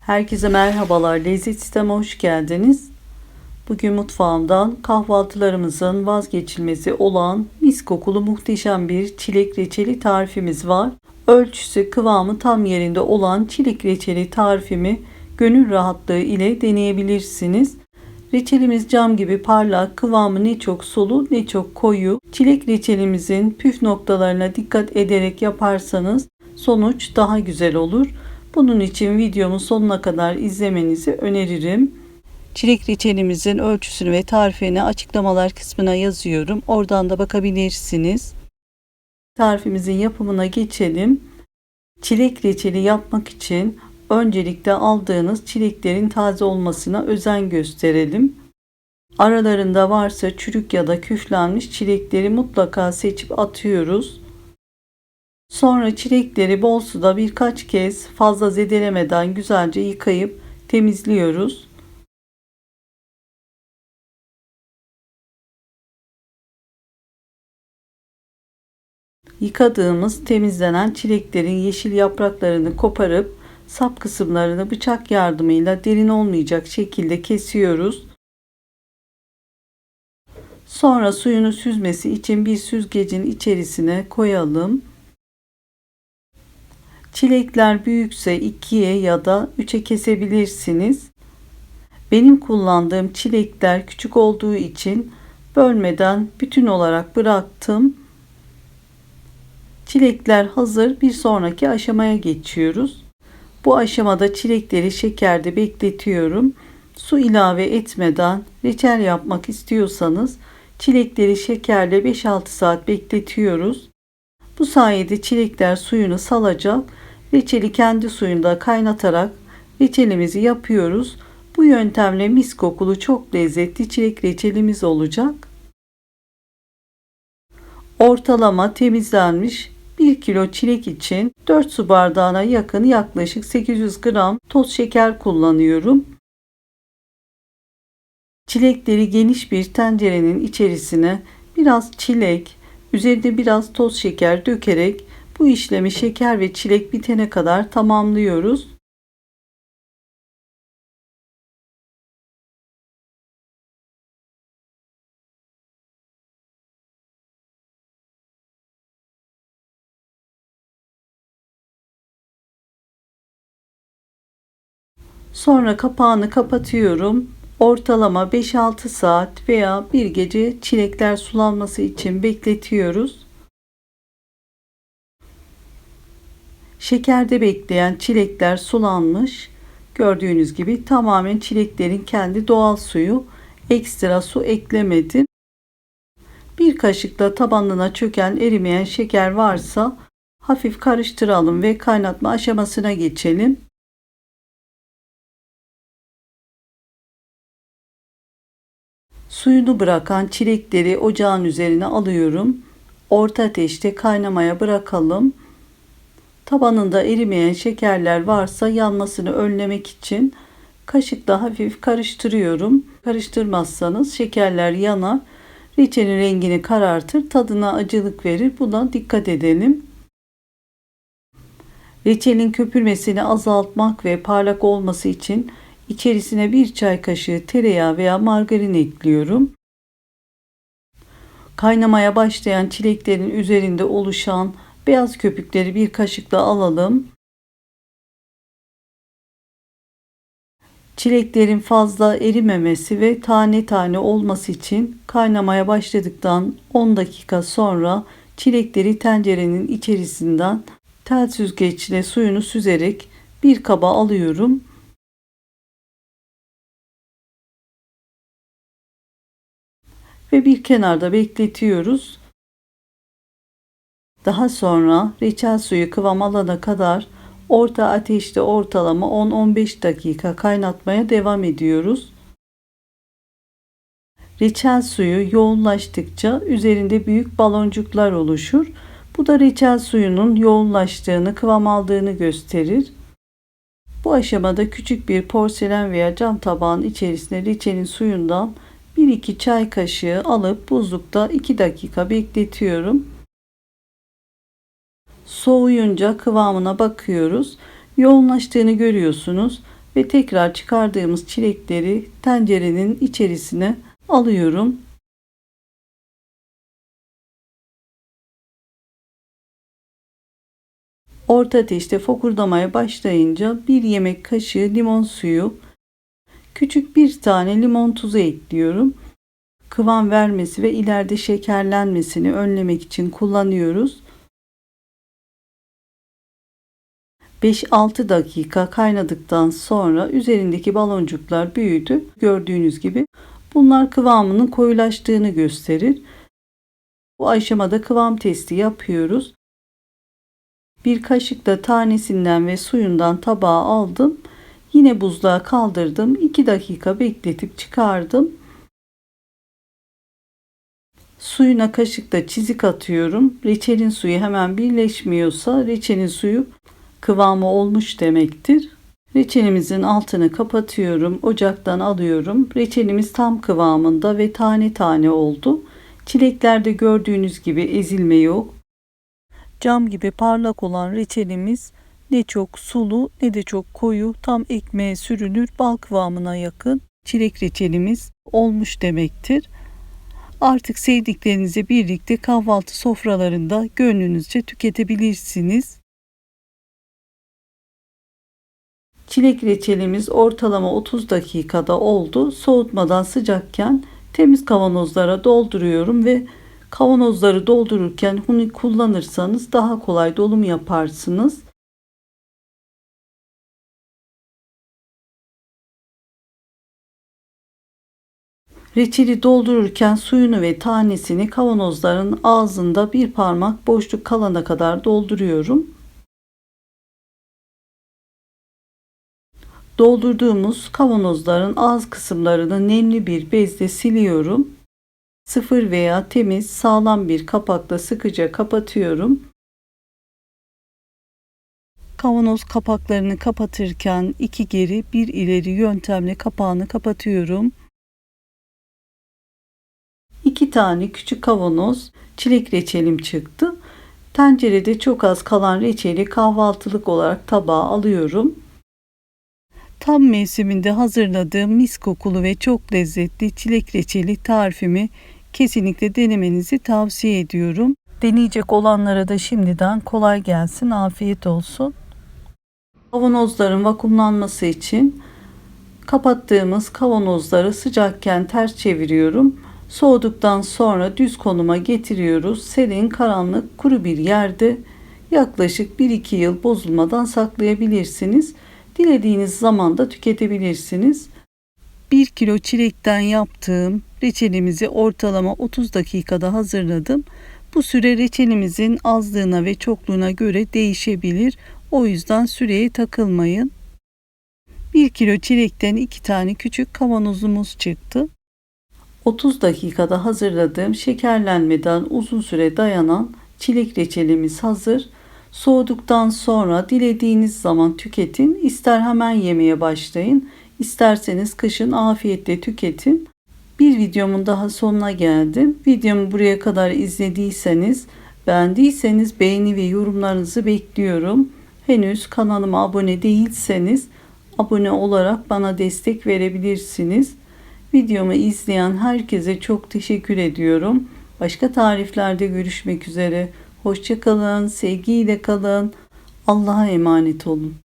Herkese merhabalar. Lezzet Sistem'e hoş geldiniz. Bugün mutfağımdan kahvaltılarımızın vazgeçilmezi olan mis kokulu muhteşem bir çilek reçeli tarifimiz var. Ölçüsü, kıvamı tam yerinde olan çilek reçeli tarifimi gönül rahatlığı ile deneyebilirsiniz. Reçelimiz cam gibi parlak, kıvamı ne çok sulu ne çok koyu. Çilek reçelimizin püf noktalarına dikkat ederek yaparsanız sonuç daha güzel olur. Bunun için videomu sonuna kadar izlemenizi öneririm. Çilek reçelimizin ölçüsünü ve tarifini açıklamalar kısmına yazıyorum. Oradan da bakabilirsiniz. Tarifimizin yapımına geçelim. Çilek reçeli yapmak için öncelikle aldığınız çileklerin taze olmasına özen gösterelim. Aralarında varsa çürük ya da küflenmiş çilekleri mutlaka seçip atıyoruz. Sonra çilekleri bol suda birkaç kez fazla zedelemeden güzelce yıkayıp temizliyoruz. Yıkadığımız temizlenen çileklerin yeşil yapraklarını koparıp sap kısımlarını bıçak yardımıyla derin olmayacak şekilde kesiyoruz. Sonra suyunu süzmesi için bir süzgecin içerisine koyalım. Çilekler büyükse 2'ye ya da 3'e kesebilirsiniz. Benim kullandığım çilekler küçük olduğu için bölmeden bütün olarak bıraktım. Çilekler hazır, bir sonraki aşamaya geçiyoruz. Bu aşamada çilekleri şekerde bekletiyorum. Su ilave etmeden reçel yapmak istiyorsanız çilekleri şekerle 5-6 saat bekletiyoruz. Bu sayede çilekler suyunu salacak. Reçeli kendi suyunda kaynatarak reçelimizi yapıyoruz. Bu yöntemle mis kokulu çok lezzetli çilek reçelimiz olacak. Ortalama temizlenmiş 1 kilo çilek için 4 su bardağına yakın yaklaşık 800 gram toz şeker kullanıyorum. Çilekleri geniş bir tencerenin içerisine biraz çilek, üzerine biraz toz şeker dökerek bu işlemi şeker ve çilek bitene kadar tamamlıyoruz. Sonra kapağını kapatıyorum. Ortalama 5-6 saat veya bir gece çilekler sulanması için bekletiyoruz. Şekerde bekleyen çilekler sulanmış. Gördüğünüz gibi tamamen çileklerin kendi doğal suyu. Ekstra su eklemedim. Bir kaşıkla tabanına çöken erimeyen şeker varsa hafif karıştıralım ve kaynatma aşamasına geçelim. Suyunu bırakan çilekleri ocağın üzerine alıyorum. Orta ateşte kaynamaya bırakalım. Tabanında erimeyen şekerler varsa yanmasını önlemek için kaşıkla hafif karıştırıyorum. Karıştırmazsanız şekerler yanar. Reçelin rengini karartır, tadına acılık verir. Buna dikkat edelim. Reçelin köpürmesini azaltmak ve parlak olması için içerisine 1 çay kaşığı tereyağı veya margarin ekliyorum. Kaynamaya başlayan çileklerin üzerinde oluşan beyaz köpükleri bir kaşıkla alalım. Çileklerin fazla erimemesi ve tane tane olması için kaynamaya başladıktan 10 dakika sonra çilekleri tencerenin içerisinden tel süzgeçle suyunu süzerek bir kaba alıyorum. Ve bir kenarda bekletiyoruz. Daha sonra reçel suyu kıvam alana kadar orta ateşte ortalama 10-15 dakika kaynatmaya devam ediyoruz. Reçel suyu yoğunlaştıkça üzerinde büyük baloncuklar oluşur. Bu da reçel suyunun yoğunlaştığını, kıvam aldığını gösterir. Bu aşamada küçük bir porselen veya cam tabağın içerisine reçelin suyundan 1-2 çay kaşığı alıp buzlukta 2 dakika bekletiyorum. Soğuyunca kıvamına bakıyoruz. Yoğunlaştığını görüyorsunuz ve tekrar çıkardığımız çilekleri tencerenin içerisine alıyorum. Orta ateşte fokurdamaya başlayınca 1 yemek kaşığı limon suyu, küçük bir tane limon tuzu ekliyorum. Kıvam vermesi ve ileride şekerlenmesini önlemek için kullanıyoruz. 5-6 dakika kaynadıktan sonra üzerindeki baloncuklar büyüdü. Gördüğünüz gibi bunlar kıvamının koyulaştığını gösterir. Bu aşamada kıvam testi yapıyoruz. Bir kaşık da tanesinden ve suyundan tabağa aldım. Yine buzluğa kaldırdım. 2 dakika bekletip çıkardım. Suyuna kaşıkla çizik atıyorum. Reçelin suyu hemen birleşmiyorsa reçelin suyu kıvamı olmuş demektir. Reçelimizin altını kapatıyorum. Ocaktan alıyorum. Reçelimiz tam kıvamında ve tane tane oldu. Çileklerde gördüğünüz gibi ezilme yok. Cam gibi parlak olan reçelimiz ne çok sulu ne de çok koyu, tam ekmeğe sürülür bal kıvamına yakın çilek reçelimiz olmuş demektir. Artık sevdiklerinizle birlikte kahvaltı sofralarında gönlünüzce tüketebilirsiniz. Çilek reçelimiz ortalama 30 dakikada oldu. Soğutmadan sıcakken temiz kavanozlara dolduruyorum ve kavanozları doldururken huni kullanırsanız daha kolay dolum yaparsınız. Reçeli doldururken suyunu ve tanesini kavanozların ağzında bir parmak boşluk kalana kadar dolduruyorum. Doldurduğumuz kavanozların ağız kısımlarını nemli bir bezle siliyorum. Sıfır veya temiz sağlam bir kapakla sıkıca kapatıyorum. Kavanoz kapaklarını kapatırken 2 geri 1 ileri yöntemle kapağını kapatıyorum. 2 tane küçük kavanoz çilek reçelim çıktı. Tencerede çok az kalan reçeli kahvaltılık olarak tabağa alıyorum. Tam mevsiminde hazırladığım mis kokulu ve çok lezzetli çilek reçeli tarifimi kesinlikle denemenizi tavsiye ediyorum. Deneyecek olanlara da şimdiden kolay gelsin, afiyet olsun. Kavanozların vakumlanması için kapattığımız kavanozları sıcakken ters çeviriyorum. Soğuduktan sonra düz konuma getiriyoruz. Serin, karanlık, kuru bir yerde yaklaşık 1-2 yıl bozulmadan saklayabilirsiniz. Dilediğiniz zaman da tüketebilirsiniz. 1 kilo çilekten yaptığım reçelimizi ortalama 30 dakikada hazırladım. Bu süre reçelimizin azlığına ve çokluğuna göre değişebilir. O yüzden süreye takılmayın. 1 kilo çilekten 2 tane küçük kavanozumuz çıktı. 30 dakikada hazırladığım şekerlenmeden uzun süre dayanan çilek reçelimiz hazır. Soğuduktan sonra dilediğiniz zaman tüketin. İster hemen yemeye başlayın, isterseniz kışın afiyetle tüketin. Bir videomun daha sonuna geldim. Videomu buraya kadar izlediyseniz, beğendiyseniz beğeni ve yorumlarınızı bekliyorum. Henüz kanalıma abone değilseniz abone olarak bana destek verebilirsiniz. Videomu izleyen herkese çok teşekkür ediyorum. Başka tariflerde görüşmek üzere. Hoşça kalın, sevgiyle kalın. Allah'a emanet olun.